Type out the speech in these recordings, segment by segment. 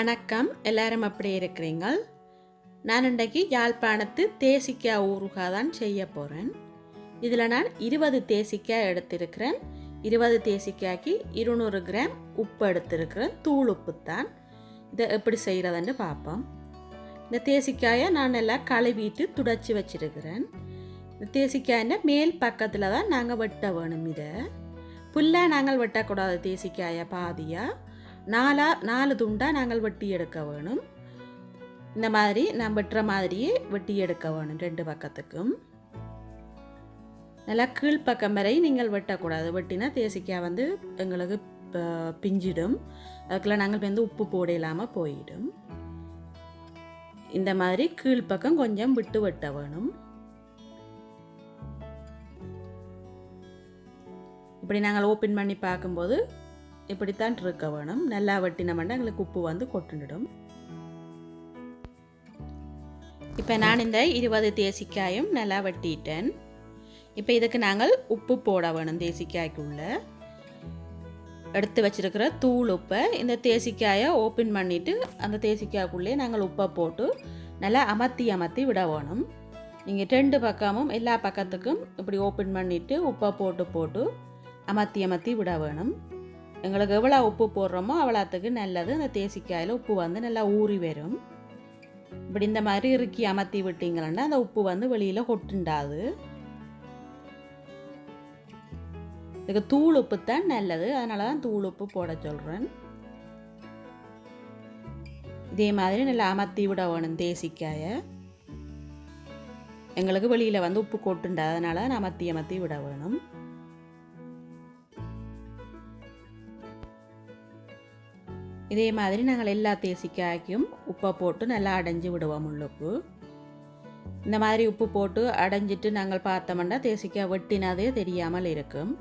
வணக்கம், எல்லாரும் எப்படி இருக்கிறீங்க? நான் இன்றைக்கு யாழ்ப்பாணத்து தேசிக்காய் ஊறுகாய் தான் செய்ய போகிறேன். இதில் நான் 20 தேசிக்காய் எடுத்திருக்கிறேன். 20 தேசிக்காய்க்கு 200 கிராம் உப்பு எடுத்திருக்கிறேன். தூள் உப்பு தான். இதை எப்படி செய்கிறதுன்னு பார்ப்போம். இந்த தேசிக்காயை நான் எல்லாம் கழுவிட்டு துடைச்சி வச்சிருக்கிறேன். இந்த தேசிக்காயிൻ്റെ மேல் பக்கத்தில் தான் நாங்கள் வெட்ட வேணும். இதை புல்லாக நாங்கள் வெட்டக்கூடாது. தேசிக்காயை பாதியாக 4 துண்டாக நாங்கள் வெட்டி எடுக்க வேணும். இந்த மாதிரி நான் வெட்டுற மாதிரியே வெட்டி எடுக்க வேணும். 2 பக்கத்துக்கும் நல்லா கீழ்ப்பக்கம் வரை நீங்கள் வெட்டக்கூடாது. வெட்டினா தேசிக்காய் எங்களுக்கு பிஞ்சிடும். அதுக்குள்ள நாங்கள் உப்பு போட இல்லாமல் போயிடும். இந்த மாதிரி கீழ்ப்பக்கம் கொஞ்சம் விட்டு வெட்ட வேணும். இப்படி நாங்கள் ஓப்பன் பண்ணி பார்க்கும்போது இப்படித்தான் இருக்க வேணும். நல்லா வெட்டினோம்னா எங்களுக்கு உப்பு கொட்டுடும். இப்போ நான் இந்த 20 தேசிக்காயும் நல்லா வெட்டிட்டேன். இப்போ இதுக்கு நாங்கள் உப்பு போட வேணும். தேசிக்காய்க்குள்ள எடுத்து வச்சிருக்கிற தூள் உப்பை இந்த தேசிக்காயை ஓப்பன் பண்ணிவிட்டு அந்த தேசிக்காய்க்குள்ளே நாங்கள் உப்பை போட்டு நல்லா அமர்த்தி விட வேணும். நீங்கள் 2 பக்கமும் எல்லா பக்கத்துக்கும் இப்படி ஓப்பன் பண்ணிவிட்டு உப்பை போட்டு அமர்த்தி விட வேணும். எங்களுக்கு எவ்வளோ உப்பு போடுறோமோ அவ்வளோத்துக்கு நல்லது. அந்த தேசிக்காயில் உப்பு நல்லா ஊறி வரும். இப்படி இந்த மாதிரி இறுக்கி அமர்த்தி விட்டீங்கன்னா அந்த உப்பு வெளியில் கொட்டுண்டாது. இதுக்கு தூள் உப்பு தான் நல்லது. அதனால தான் தூள் உப்பு போட சொல்கிறேன். இதே மாதிரி நல்லா அமர்த்தி விட வேணும் தேசிக்காயை. எங்களுக்கு வெளியில் உப்பு கொட்டுண்டாது. அதனால நான் அமர்த்தி விட வேணும். இதே மாதிரி நாங்கள் எல்லா தேசிக்காய்க்கும் உப்பை போட்டு நல்லா அடைஞ்சி விடுவோம். உள்ளுப்பு இந்த மாதிரி உப்பு போட்டு அடைஞ்சிட்டு நாங்கள் பார்த்தோம்னா தேசிக்காய் வெட்டினதே தெரியாமல் இருக்கும்.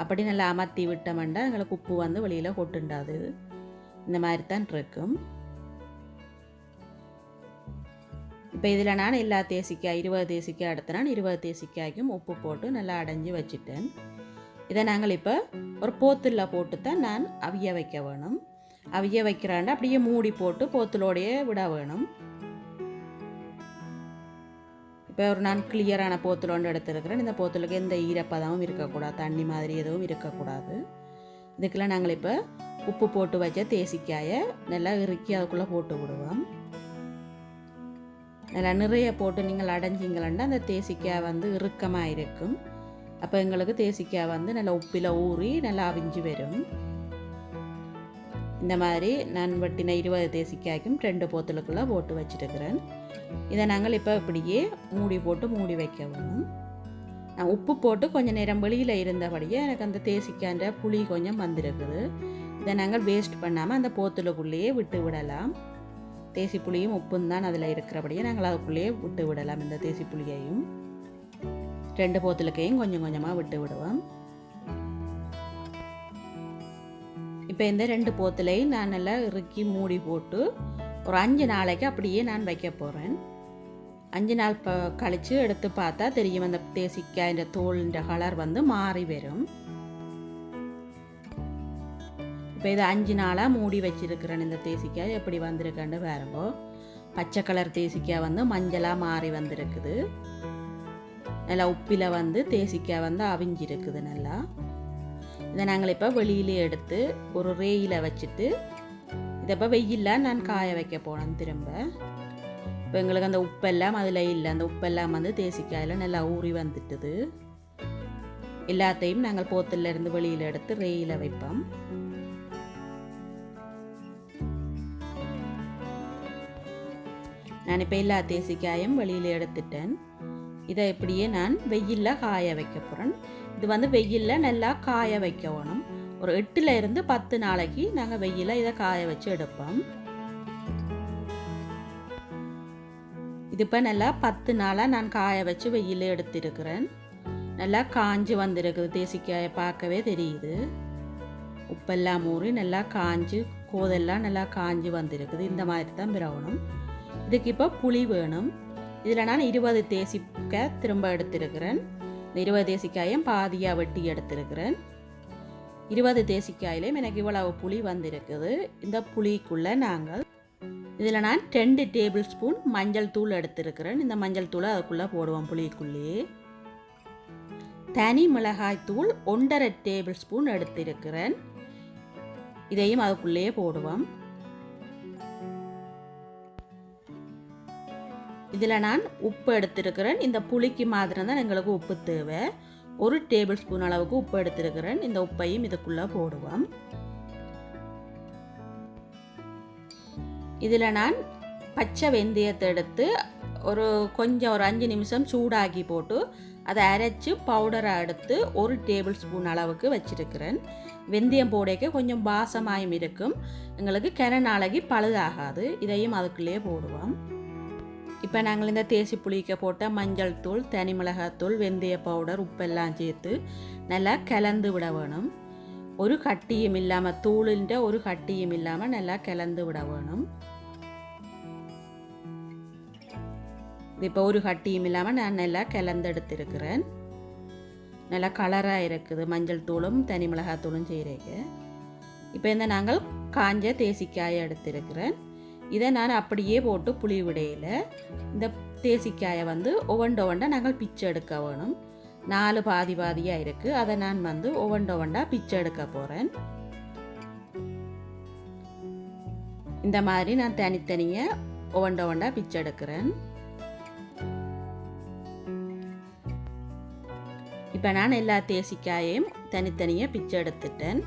அப்படி நல்லா அமர்த்தி விட்டோம்னா எங்களுக்கு உப்பு வெளியில் கொட்டுண்டாது. இந்த மாதிரி தான் இருக்கும். இப்போ இதில் நான் எல்லா தேசிக்காய் 20 தேசிக்காய் எடுத்தேன். 20 தேசிக்காய்க்கும் உப்பு போட்டு நல்லா அடைஞ்சி வச்சுட்டேன். இதை நாங்கள் இப்போ ஒரு போத்தில் போட்டு தான் நான் அவிய வைக்க வேணும். அவிய வைக்கிறாண்டு அப்படியே மூடி போட்டு போத்தலோடையே விட வேணும். இப்போ ஒரு நான் கிளியரான போத்தல் ஒன்று எடுத்துருக்கிறேன். இந்த போத்தலுக்கு எந்த ஈரப்பதமும் இருக்கக்கூடாது. தண்ணி மாதிரி எதுவும் இருக்கக்கூடாது. இதுக்கெல்லாம் நாங்கள் இப்போ உப்பு போட்டு வச்ச தேசிக்காயை நல்லா இறுக்கி அதுக்குள்ளே போட்டு விடுவோம். நல்லா நிறைய போட்டு நீங்கள் அடைஞ்சிங்களா அந்த தேசிக்காய் இறுக்கமாக இருக்கும். அப்போ எங்களுக்கு தேசிக்காய் நல்லா உப்பில் ஊறி நல்லா அவிஞ்சு வரும். இந்த மாதிரி நான் வெட்டின 20 தேசிக்காய்க்கும் 2 போத்தலுக்குள்ளே போட்டு வச்சுருக்கிறேன். இதை நாங்கள் இப்போ இப்படியே மூடி வைக்க வேணும். நான் உப்பு போட்டு கொஞ்சம் நேரம் வெளியில் இருந்தபடியே எனக்கு அந்த தேசிக்காய்ன்ற புளி கொஞ்சம் வந்திருக்குது. இதை நாங்கள் வேஸ்ட் பண்ணாமல் அந்த போத்தலுக்குள்ளேயே விட்டு விடலாம். தேசி புளியும் உப்பும் தான் அதில் இருக்கிறபடியே நாங்கள் அதுக்குள்ளேயே விட்டு விடலாம். இந்த தேசி புளியையும் 2 போத்தலுக்கையும் கொஞ்சம் கொஞ்சமாக விட்டு விடுவோம். இப்போ இந்த 2 போத்தலையும் நான் நல்லா இறுக்கி மூடி போட்டு ஒரு 5 நாளைக்கு அப்படியே நான் வைக்க போகிறேன். 5 நாள் கழித்து எடுத்து பார்த்தா தெரியும் அந்த தேசிக்காய் இந்த தோலின்ற கலர் மாறி வரும். இப்போ இதை 5 நாளாக மூடி வச்சிருக்கிறேன். இந்த தேசிக்காய் எப்படி வந்திருக்கேன்னு பாருங்கோ. பச்சை கலர் தேசிக்காய் மஞ்சளாக மாறி வந்திருக்குது. நல்லா உப்பில் தேசிக்காய் அவிஞ்சிருக்குது நல்லா. இதை நாங்கள் இப்போ வெளியிலே எடுத்து ஒரு ரேயில் வச்சுட்டு இதை இப்போ வெயிலில் நான் காய வைக்க போனேன் திரும்ப. இப்போ எங்களுக்கு அந்த உப்பெல்லாம் அதில் இல்லை. அந்த உப்பெல்லாம் தேசிக்காயில் நல்லா ஊறி வந்துட்டுது. எல்லாத்தையும் நாங்கள் போத்திலிருந்து வெளியில் எடுத்து ரேயில் வைப்போம். நான் இப்போ எல்லா தேசிக்காயும் வெளியில் எடுத்துட்டேன். இதை இப்படியே நான் வெயிலில் காய வைக்க போகிறேன். இது வெயிலில் நல்லா காய வைக்க வேணும். ஒரு 8 இருந்து 10 நாளைக்கு நாங்கள் வெயிலில் இதை காய வச்சு எடுப்போம். இது இப்போ நல்லா 10 நாளாக நான் காய வச்சு வெயிலில் எடுத்திருக்கிறேன். நல்லா காஞ்சி வந்திருக்குது. தேசிக்காயை பார்க்கவே தெரியுது. உப்பெல்லாம் ஊறி நல்லா காஞ்சி கோதெல்லாம் நல்லா காஞ்சி வந்திருக்குது. இந்த மாதிரி தான் பிறவணும். இதுக்கு இப்போ புளி வேணும். இதில் நான் 20 தேசிக்காய் திரும்ப எடுத்திருக்கிறேன். இந்த 20 தேசிக்காயும் பாதியாக வெட்டி எடுத்திருக்கிறேன். 20 தேசிக்காயிலையும் எனக்கு இவ்வளவு புளி வந்திருக்குது. இந்த புளிக்குள்ளே நாங்கள் இதில் நான் 2 டேபிள் ஸ்பூன் மஞ்சள் தூள் எடுத்திருக்கிறேன். இந்த மஞ்சள் தூளை அதுக்குள்ளே போடுவோம் புளிக்குள்ளேயே. தனி மிளகாய் தூள் 1.5 டேபிள் ஸ்பூன் எடுத்திருக்கிறேன். இதையும் அதுக்குள்ளேயே போடுவோம். இதில் நான் உப்பு எடுத்திருக்கிறேன். இந்த புளிக்கு மாத்திரம் தான் எங்களுக்கு உப்பு தேவை. 1 டேபிள் ஸ்பூன் அளவுக்கு உப்பு எடுத்திருக்கிறேன். இந்த உப்பையும் இதுக்குள்ளே போடுவோம். இதில் நான் பச்சை வெந்தயத்தை எடுத்து கொஞ்சம் ஒரு 5 நிமிஷம் சூடாக்கி போட்டு அதை அரைச்சி பவுடராக எடுத்து 1 டேபிள் ஸ்பூன் அளவுக்கு வச்சிருக்கிறேன். வெந்தயம் போடைக்க கொஞ்சம் வாசமாயும் இருக்கும். எங்களுக்கு கன நாளைக்கு பழுதாகாது. இதையும் அதுக்குள்ளேயே போடுவோம். இப்போ நாங்கள் இந்த தேசி புளிக்க போட்ட மஞ்சள் தூள், தனி மிளகாத்தூள், வெந்தய பவுடர், உப்பெல்லாம் சேர்த்து நல்லா கலந்து விட வேணும். ஒரு கட்டியும் இல்லாமல், தூளின்ற ஒரு கட்டியும் இல்லாமல் நல்லா கலந்து விட வேணும். இப்போ ஒரு கட்டியும் இல்லாமல் நான் நல்லா கலந்து எடுத்திருக்கிறேன். நல்லா கலராக இருக்குது மஞ்சள் தூளும் தனி மிளகாத்தூளும் செய்கிறேங்க. இப்போ இந்த நாங்கள் காஞ்ச தேசிக்காயை எடுத்திருக்கிறேன். இதை நான் அப்படியே போட்டு புளி விடையில் இந்த தேசிக்காயை ஒவ்வொண்டா நாங்கள் பிச்சை எடுக்க வேணும். 4 பாதி பாதியாக இருக்குது. அதை நான் ஒவ்வொண்டா பிச்சை எடுக்க போகிறேன். இந்த மாதிரி நான் தனித்தனியாக ஒவ்வொண்டா பிச்சை எடுக்கிறேன். இப்போ நான் எல்லா தேசிக்காயையும் தனித்தனியாக பிச்சை எடுத்துட்டேன்.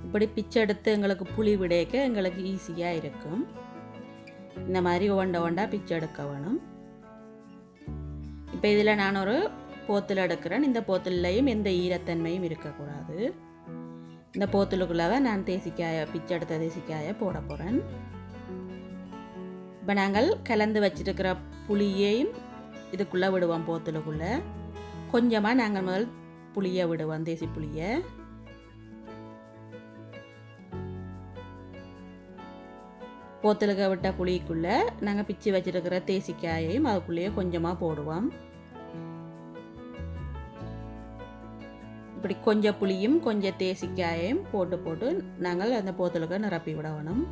இப்படி பிச்சை எடுத்து எங்களுக்கு புளி விடைக்க எங்களுக்கு ஈஸியாக இருக்கும். இந்த மாதிரி ஒவ்வொண்டா பிச்சை எடுக்க வேணும். இப்போ இதில் நான் ஒரு போத்தில் எடுக்கிறேன். இந்த போத்திலையும் எந்த ஈரத்தன்மையும் இருக்கக்கூடாது. இந்த போத்தலுக்குள்ளே தான் நான் பிச்சை எடுத்த தேசிக்காயை போட போகிறேன். இப்போ நாங்கள் கலந்து வச்சிருக்கிற புளியையும் இதுக்குள்ளே விடுவோம். போத்தலுக்குள்ளே கொஞ்சமாக நாங்கள் முதல் புளியை விடுவோம், தேசி புளியை. போத்தலுக்கு விட்ட புளிக்குள்ளே நாங்கள் பிச்சு வச்சிருக்கிற தேசிக்காயையும் அதுக்குள்ளேயே கொஞ்சமாக போடுவோம். இப்படி கொஞ்சம் புளியும் கொஞ்சம் தேசிக்காயையும் போட்டு நாங்கள் அந்த போத்தலுக்கு நிரப்பி விடணும்.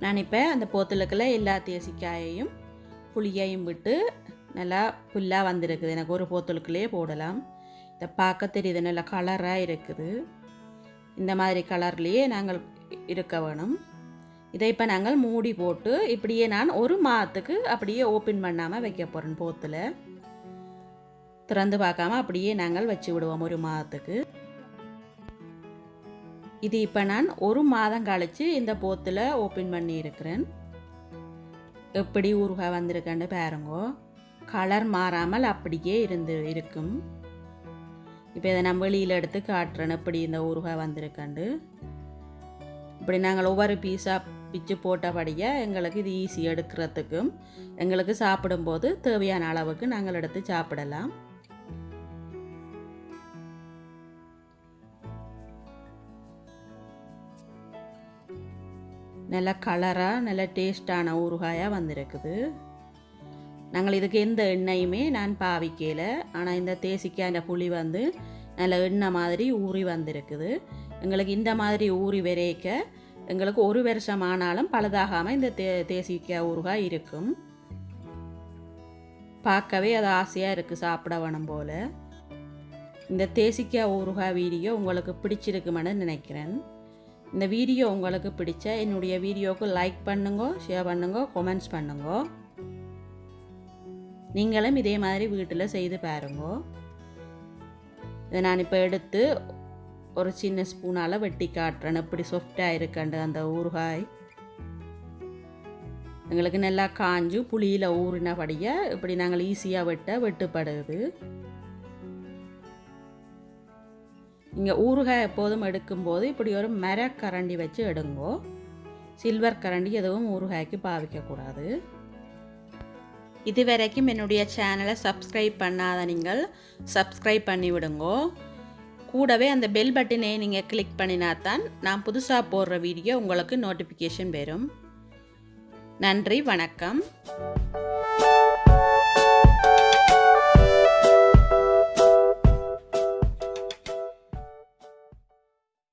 நான் இப்போ அந்த போத்தலுக்குள்ள எல்லா தேசிக்காயையும் புளியையும் விட்டு நல்லா புல்லாக வந்திருக்குது. எனக்கு ஒரு போத்தலுக்குள்ளேயே போடலாம். இதை பார்க்க தெரியுது, நல்லா கலராக இருக்குது. இந்த மாதிரி கலர்லேயே நாங்கள் இருக்க வேணும். இதை இப்போ நாங்கள் மூடி போட்டு இப்படியே நான் 1 மாதத்துக்கு அப்படியே ஓப்பன் பண்ணாமல் வைக்க போகிறேன். போத்தில் திறந்து பார்க்காம அப்படியே நாங்கள் வச்சு விடுவோம் 1 மாதத்துக்கு. இது இப்போ நான் 1 மாதம் கழித்து இந்த போத்தில் ஓப்பன் பண்ணி இருக்கிறேன். எப்படி ஊறுகாய் வந்திருக்கேன்னு பாருங்கோ. கலர் மாறாமல் அப்படியே இருக்கும். இப்போ இதை நான் வெளியில் எடுத்து காட்டுறேன் எப்படி இந்த ஊறுகாய் வந்திருக்கேன்னு. இப்படி நாங்கள் ஒவ்வொரு பீஸாக பிச்சு போட்டபடியாக எங்களுக்கு இது ஈஸி எடுக்கிறதுக்கும் எங்களுக்கு சாப்பிடும்போது தேவையான அளவுக்கு நாங்கள் எடுத்து சாப்பிடலாம். நல்ல கலராக நல்ல டேஸ்டான ஊறுகாயாக வந்திருக்குது. நாங்கள் இதுக்கு எந்த எண்ணெயுமே நான் பாவிக்கல. ஆனால் இந்த தேசிக்காய் இந்த புளி நல்ல எண்ணெய் மாதிரி ஊறி வந்திருக்குது. எங்களுக்கு இந்த மாதிரி ஊறி வரைக்க எங்களுக்கு 1 வருஷம் ஆனாலும் பழுதாகாமல் இந்த தேசிக்காய் ஊறுகாய் இருக்கும். பார்க்கவே அது ஆசையாக இருக்குது, சாப்பிட வேணும் போல். இந்த தேசிக்காய் ஊறுகாய் வீடியோ உங்களுக்கு பிடிச்சிருக்குமென்னு நினைக்கிறேன். இந்த வீடியோ உங்களுக்கு பிடிச்சா என்னுடைய வீடியோவுக்கு லைக் பண்ணுங்க, ஷேர் பண்ணுங்க, கமெண்ட்ஸ் பண்ணுங்க. நீங்களும் இதே மாதிரி வீட்டில் செய்து பாருங்க. இதை நான் இப்போ எடுத்து ஒரு சின்ன ஸ்பூனால் வெட்டி காட்டுறேன். எப்படி சாஃப்டாக இருக்கண்டு அந்த ஊறுகாய். எங்களுக்கு நல்லா காஞ்சு புளியில் ஊறினபடியாக இப்படி நாங்கள் ஈஸியாக வெட்டுப்படுது. இங்கே ஊறுகாய் எப்போதும் எடுக்கும்போது இப்படி ஒரு மரக்கரண்டி வச்சு எடுங்கோ. சில்வர் கரண்டி எதுவும் ஊறுகாய்க்கு பாவிக்கக்கூடாது. இதுவரைக்கும் என்னுடைய சேனலை சப்ஸ்கிரைப் பண்ணாத நீங்கள் சப்ஸ்கிரைப் பண்ணி விடுங்கோ. கூடவே அந்த பெல் பட்டனை நீங்கள் கிளிக் பண்ணினா தான் நான் புதுசாக போடுற வீடியோ உங்களுக்கு நோட்டிஃபிகேஷன் வரும். நன்றி, வணக்கம்.